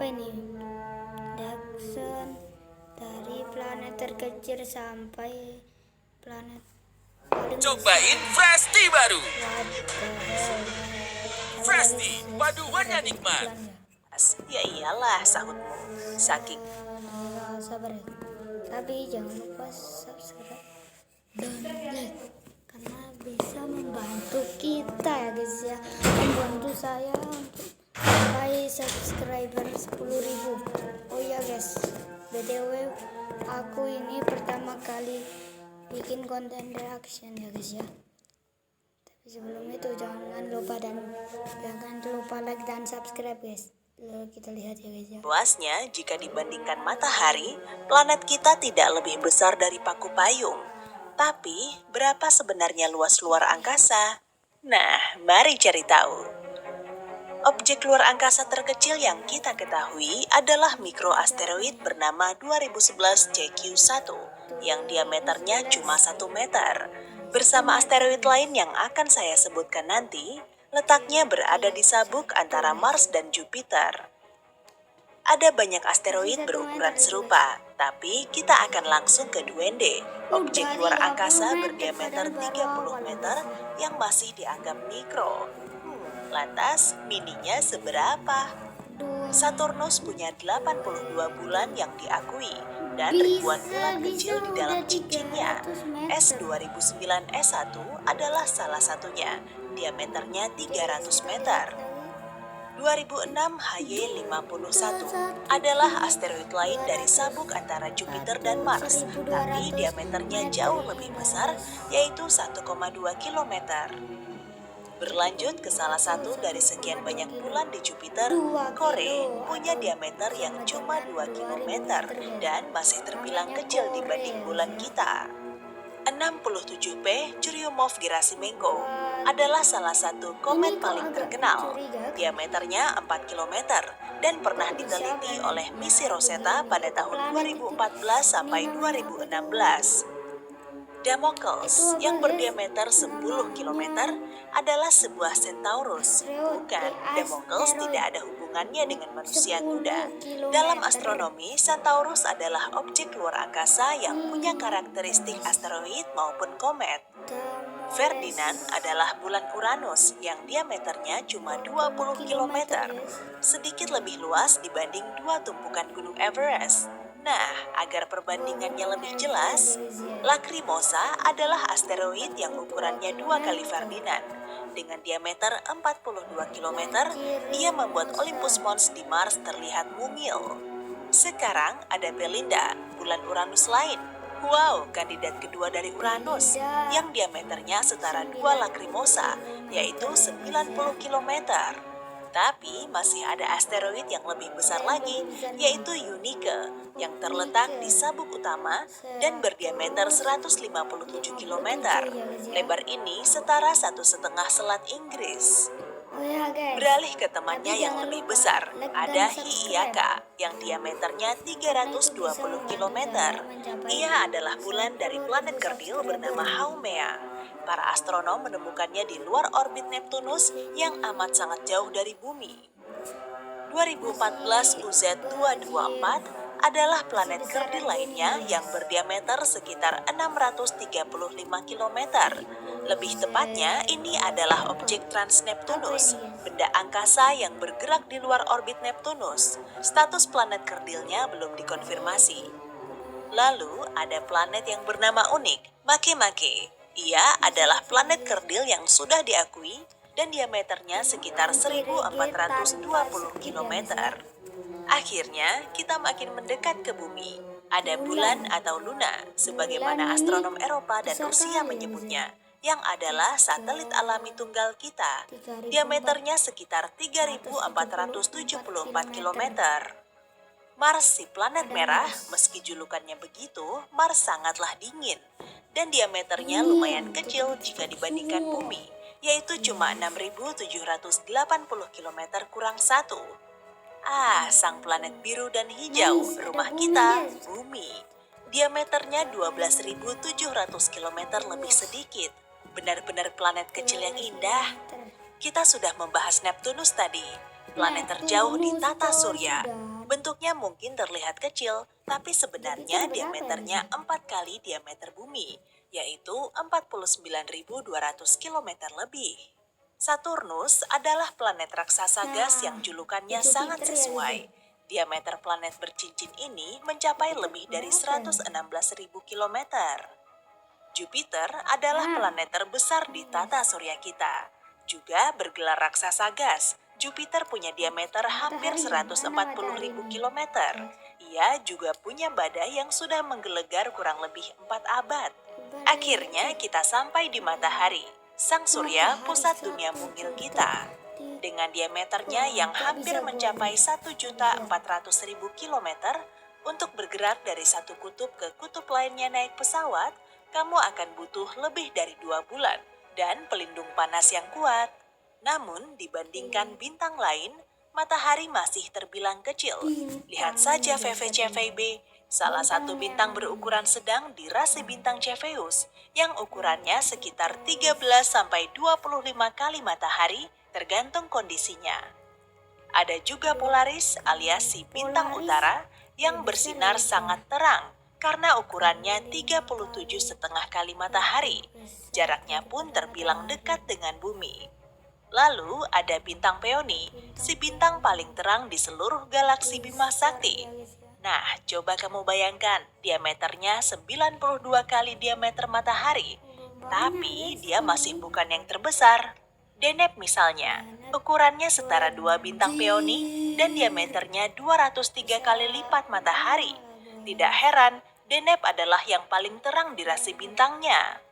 apa ini? Dakson dari planet terkecil sampai planet paling Cobain Fresti baru. What the hell? Fresti, paduannya nikmat. Ya iyalah, sahutmu. Saking Sabar ya. Tapi jangan lupa subscribe dan like karena bisa membantu kita ya guys ya, membantu saya untuk sampai subscriber 10.000. Oh ya guys, BTW aku ini pertama kali bikin konten reaction ya guys ya. Tapi sebelum itu jangan lupa like dan subscribe guys. Lalu kita lihat ya guys ya. luasnya, jika dibandingkan matahari, planet kita tidak lebih besar dari paku payung. Tapi, berapa sebenarnya luas luar angkasa? Nah, mari cari tahu. Objek luar angkasa terkecil yang kita ketahui adalah mikroasteroid bernama 2011 CQ-1 yang diameternya cuma 1 meter. Bersama asteroid lain yang akan saya sebutkan nanti, letaknya berada di sabuk antara Mars dan Jupiter. Ada banyak asteroid berukuran serupa, tapi kita akan langsung ke Duende, objek luar angkasa berdiameter 30 meter yang masih dianggap mikro. Lantas, mininya seberapa? Saturnus punya 82 bulan yang diakui dan ribuan bulan kecil di dalam cincinnya. S2009 S1 adalah salah satunya, diameternya 300 meter. 2006 HY51 adalah asteroid lain dari sabuk antara Jupiter dan Mars, tapi diameternya jauh lebih besar, yaitu 1,2 km. Berlanjut ke salah satu dari sekian banyak bulan di Jupiter, Kore punya diameter yang cuma 2 km dan masih terbilang kecil dibanding bulan kita. 67P Churyumov-Gerasimenko adalah salah satu komet paling terkenal. Diameternya 4 km dan pernah diteliti oleh misi Rosetta pada tahun 2014 sampai 2016. Damocles yang berdiameter 10 km adalah sebuah Centaurus. Bukan, Damocles tidak ada hubungannya dengan manusia kuda. Dalam astronomi, Centaurus adalah objek luar angkasa yang punya karakteristik asteroid maupun komet. Ferdinand adalah bulan Uranus yang diameternya cuma 20 km, sedikit lebih luas dibanding dua tumpukan gunung Everest. Nah, agar perbandingannya lebih jelas, Lacrimosa adalah asteroid yang ukurannya 2 kali Ferdinand. Dengan diameter 42 km, ia membuat Olympus Mons di Mars terlihat mungil. Sekarang ada Belinda, bulan Uranus lain. Wow, kandidat kedua dari Uranus, yang diameternya setara 2 Lacrimosa, yaitu 90 km. Tapi masih ada asteroid yang lebih besar lagi, yaitu Eunike, yang terletak di sabuk utama dan berdiameter 157 km. Lebar ini setara 1,5 selat Inggris. Beralih ke temannya yang lebih besar, ada Hi'iaka yang diameternya 320 km. Ia adalah bulan dari planet kerdil bernama Haumea. Para astronom menemukannya di luar orbit Neptunus yang amat sangat jauh dari bumi. 2014 UZ224 adalah planet kerdil lainnya yang berdiameter sekitar 635 km. Lebih tepatnya, ini adalah objek trans-Neptunus, benda angkasa yang bergerak di luar orbit Neptunus. Status planet kerdilnya belum dikonfirmasi. Lalu, ada planet yang bernama unik, Makemake. Ia adalah planet kerdil yang sudah diakui dan diameternya sekitar 1420 km. Akhirnya, kita makin mendekat ke bumi. Ada bulan atau Luna, sebagaimana astronom Eropa dan Rusia menyebutnya, yang adalah satelit alami tunggal kita. Diameternya sekitar 3.474 km. Mars, si planet merah, meski julukannya begitu, Mars sangatlah dingin. Dan diameternya lumayan kecil jika dibandingkan bumi, yaitu cuma 6.780 km kurang 1. Sang planet biru dan hijau, rumah kita, bumi. Diameternya 12.700 km lebih sedikit. Benar-benar planet kecil yang indah. Kita sudah membahas Neptunus tadi. planet Neptunus terjauh di tata surya. sudah. Bentuknya mungkin terlihat kecil, tapi sebenarnya Jupiter berapa diameternya ini? 4 kali diameter bumi, yaitu 49.200 km lebih. Saturnus adalah planet raksasa gas yang julukannya di sangat Jupiter ya, sesuai. guys, Diameter planet bercincin ini mencapai Jupiter lebih dari berapa ya? 116.000 km. Jupiter adalah planet terbesar di tata surya kita. Juga bergelar raksasa gas, Jupiter punya diameter hampir Matahari, 140.000 mana km. Ia juga punya badai yang sudah menggelegar kurang lebih 4 abad. Akhirnya kita sampai di matahari, sang surya pusat dunia mungil kita. Dengan diameternya yang hampir mencapai 1.400.000 km, untuk bergerak dari satu kutub ke kutub lainnya naik pesawat, kamu akan butuh lebih dari 2 bulan dan pelindung panas yang kuat. Namun dibandingkan bintang lain, matahari masih terbilang kecil. Lihat saja VVCVB, salah satu bintang berukuran sedang di rasi bintang Cepheus yang ukurannya sekitar 13-25 kali matahari tergantung kondisinya. Ada juga Polaris alias si bintang utara yang bersinar sangat terang karena ukurannya 37,5 kali matahari. Jaraknya pun terbilang dekat dengan bumi. Lalu ada bintang Peony, si bintang paling terang di seluruh galaksi Bima Sakti. Nah, coba kamu bayangkan, diameternya 92 kali diameter matahari. Tapi dia masih bukan yang terbesar. Deneb misalnya, ukurannya setara 2 bintang Peony dan diameternya 203 kali lipat matahari. Tidak heran, Deneb adalah yang paling terang di rasi bintangnya.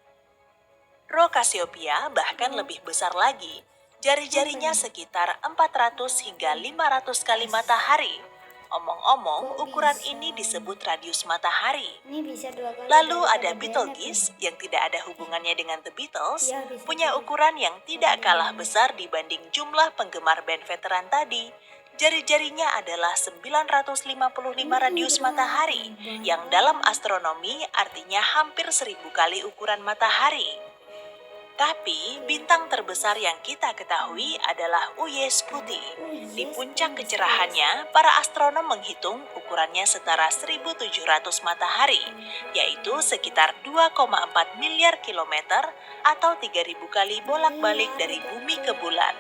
Rho Cassiopeia bahkan lebih besar lagi. Jari-jarinya sekitar 400 hingga 500 kali matahari. Omong-omong, ukuran ini disebut radius matahari. Ini bisa 2 kali. Lalu daripada ada Deneb Betelgeuse yang tidak ada hubungannya dengan The Beatles, Ya, bisa punya jadi. ukuran yang tidak kalah besar dibanding jumlah penggemar band veteran tadi. Jari-jarinya adalah 955 radius matahari, yang dalam astronomi artinya hampir 1.000 kali ukuran matahari. Tapi bintang terbesar yang kita ketahui adalah Uyes Putih. Di puncak kecerahannya, para astronom menghitung ukurannya setara 1.700 matahari, yaitu sekitar 2,4 miliar kilometer atau 3.000 kali bolak-balik dari bumi ke bulan.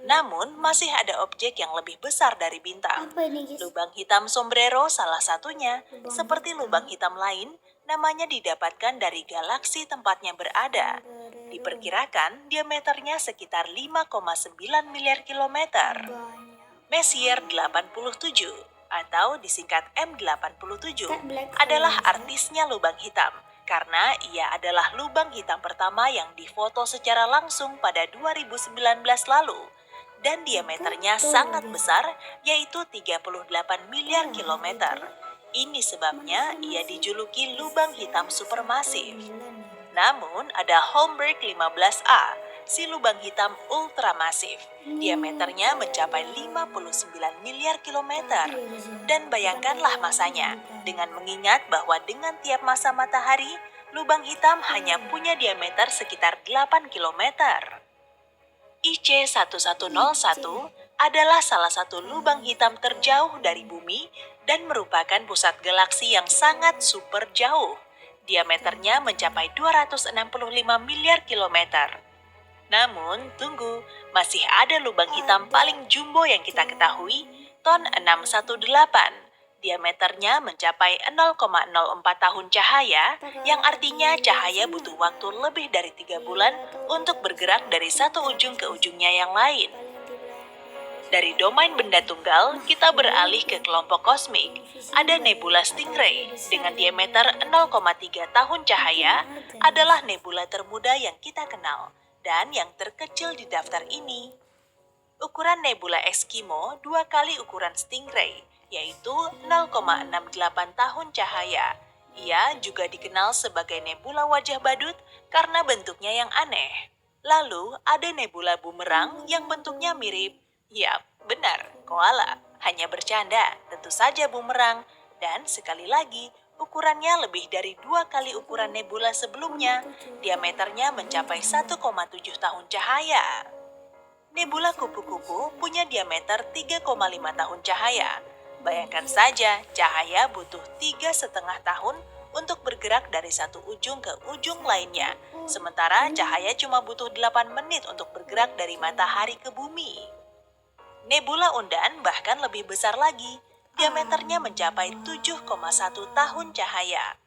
Namun, masih ada objek yang lebih besar dari bintang. Apa ini, guys? Lubang hitam sombrero salah satunya. Seperti lubang hitam lain, namanya didapatkan dari galaksi tempatnya berada. Diperkirakan diameternya sekitar 5,9 miliar kilometer. Banyak. Messier 87 atau disingkat M87 Kan black adalah hole, artisnya lubang hitam karena ia adalah lubang hitam pertama yang difoto secara langsung pada 2019 lalu dan diameternya sangat besar yaitu 38 miliar kilometer. Ini sebabnya ia dijuluki lubang hitam supermasif. Namun ada Holmberg 15A, si lubang hitam ultramasif. Diameternya mencapai 59 miliar kilometer. Dan bayangkanlah masanya, dengan mengingat bahwa dengan tiap masa matahari, lubang hitam hanya punya diameter sekitar 8 kilometer. IC1101 adalah salah satu lubang hitam terjauh dari bumi dan merupakan pusat galaksi yang sangat super jauh. Diameternya mencapai 265 miliar kilometer. Namun, tunggu, masih ada lubang hitam paling jumbo yang kita ketahui, TON 618. Diameternya mencapai 0,04 tahun cahaya, yang artinya cahaya butuh waktu lebih dari 3 bulan untuk bergerak dari satu ujung ke ujungnya yang lain. Dari domain benda tunggal, kita beralih ke kelompok kosmik. Ada nebula Stingray dengan diameter 0,3 tahun cahaya adalah nebula termuda yang kita kenal dan yang terkecil di daftar ini. Ukuran nebula Eskimo 2 kali ukuran Stingray, yaitu 0,68 tahun cahaya. Ia juga dikenal sebagai nebula wajah badut karena bentuknya yang aneh. Lalu ada nebula bumerang yang bentuknya mirip, yap, benar, koala. Hanya bercanda, tentu saja bumerang. Dan sekali lagi, ukurannya lebih dari 2 kali ukuran nebula sebelumnya. Diameternya mencapai 1,7 tahun cahaya. Nebula kupu-kupu punya diameter 3,5 tahun cahaya. Bayangkan saja, cahaya butuh 3,5 tahun untuk bergerak dari satu ujung ke ujung lainnya. Sementara cahaya cuma butuh 8 menit untuk bergerak dari matahari ke bumi. Nebula Undan bahkan lebih besar lagi. Diameternya mencapai 7,1 tahun cahaya.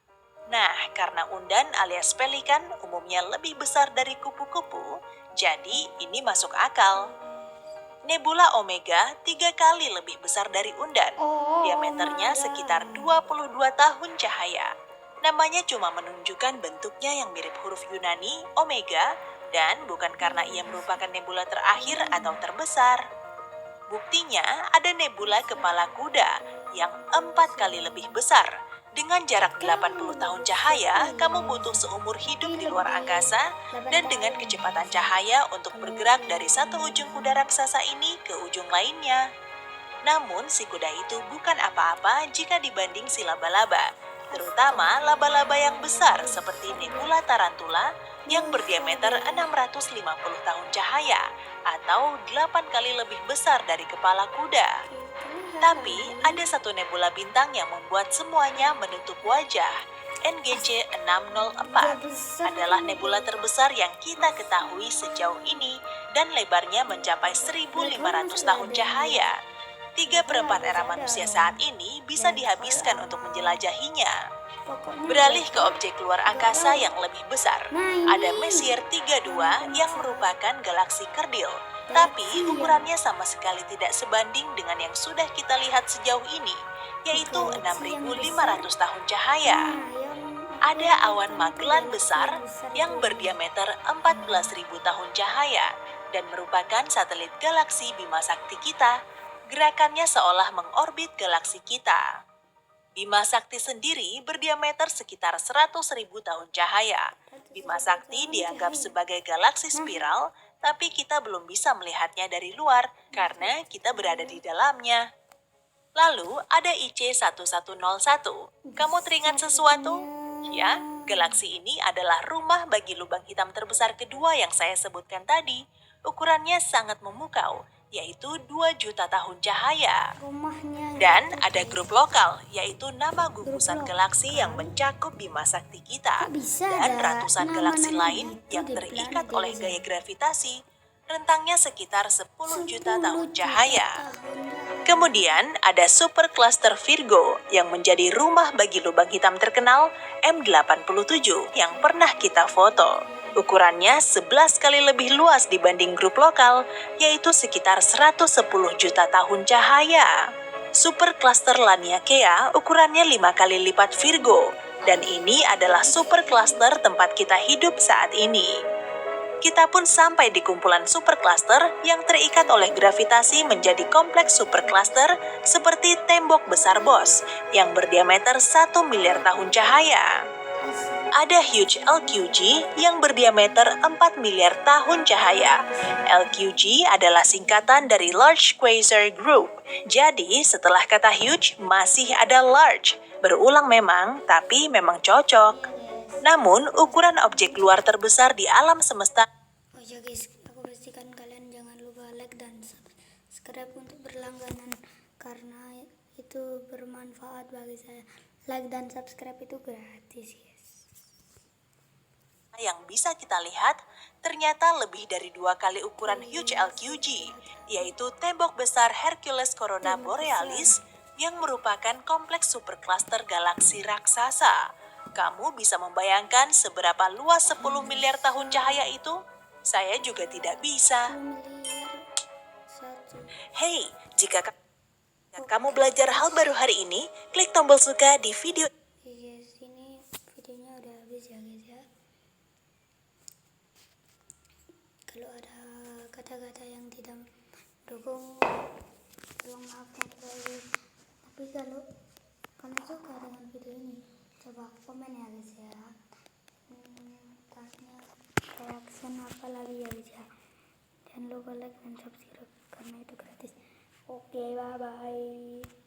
Nah, karena undan alias pelikan umumnya lebih besar dari kupu-kupu, jadi ini masuk akal. Nebula Omega 3 kali lebih besar dari undan. Diameternya sekitar 22 tahun cahaya. Namanya cuma menunjukkan bentuknya yang mirip huruf Yunani, Omega, dan bukan karena ia merupakan nebula terakhir atau terbesar. Buktinya ada nebula kepala kuda yang 4 kali lebih besar. Dengan jarak 80 tahun cahaya, kamu butuh seumur hidup di luar angkasa dan dengan kecepatan cahaya untuk bergerak dari satu ujung kuda raksasa ini ke ujung lainnya. Namun si kuda itu bukan apa-apa jika dibanding si laba-laba, terutama laba-laba yang besar seperti nebula tarantula yang berdiameter 650 tahun cahaya atau 8 kali lebih besar dari kepala kuda. Tapi ada satu nebula bintang yang membuat semuanya menutup wajah. NGC 604 adalah nebula terbesar yang kita ketahui sejauh ini dan lebarnya mencapai 1.500 tahun cahaya. 3/4 era manusia saat ini bisa dihabiskan untuk menjelajahinya. Beralih ke objek luar angkasa yang lebih besar, ada Messier 32 yang merupakan galaksi kerdil, tapi ukurannya sama sekali tidak sebanding dengan yang sudah kita lihat sejauh ini, yaitu 6.500 tahun cahaya. Ada awan Magellan besar yang berdiameter 14.000 tahun cahaya dan merupakan satelit galaksi Bima Sakti kita. Gerakannya seolah mengorbit galaksi kita. Bima Sakti sendiri berdiameter sekitar 100.000 tahun cahaya. Bima Sakti dianggap sebagai galaksi spiral, tapi kita belum bisa melihatnya dari luar karena kita berada di dalamnya. Lalu ada IC 1101. Kamu teringat sesuatu? Ya, galaksi ini adalah rumah bagi lubang hitam terbesar kedua yang saya sebutkan tadi. Ukurannya sangat memukau, yaitu 2 juta tahun cahaya. Dan ada grup lokal, yaitu nama gugusan galaksi yang mencakup Bima Sakti kita, dan ratusan galaksi lain yang terikat oleh gaya gravitasi. Rentangnya sekitar 10 juta tahun cahaya. Kemudian ada supercluster Virgo yang menjadi rumah bagi lubang hitam terkenal M87 yang pernah kita foto. Ukurannya 11 kali lebih luas dibanding grup lokal, yaitu sekitar 110 juta tahun cahaya. Supercluster Laniakea ukurannya 5 kali lipat Virgo, dan ini adalah supercluster tempat kita hidup saat ini. Kita pun sampai di kumpulan supercluster yang terikat oleh gravitasi menjadi kompleks supercluster seperti tembok besar Bos yang berdiameter 1 miliar tahun cahaya. Ada Huge LQG yang berdiameter 4 miliar tahun cahaya. LQG adalah singkatan dari Large Quasar Group. Jadi setelah kata huge masih ada large. Berulang memang, tapi memang cocok. Namun ukuran objek luar terbesar di alam semesta. Oh ya guys, aku pastikan kalian jangan lupa like dan subscribe untuk berlangganan karena itu bermanfaat bagi saya. Like dan subscribe itu gratis guys. Yang bisa kita lihat ternyata lebih dari 2 kali ukuran Huge LQG, yaitu tembok besar Hercules Corona Borealis yang merupakan kompleks supercluster galaksi raksasa. Kamu bisa membayangkan seberapa luas 10 miliar tahun cahaya itu? Saya juga tidak bisa. Hey, jika kamu belajar hal baru hari ini, klik tombol suka di video. Guys, ini videonya udah habis ya guys ya. Kalau ada kata-kata yang tidak mendukung, tolong maafkan saya. Tapi kalau kalian suka dengan video ini, coba komen ya guys ya. Tanya reaction apa lagi ya guys ya. Jangan lupa like dan subscribe karena itu gratis. Oke, bye bye.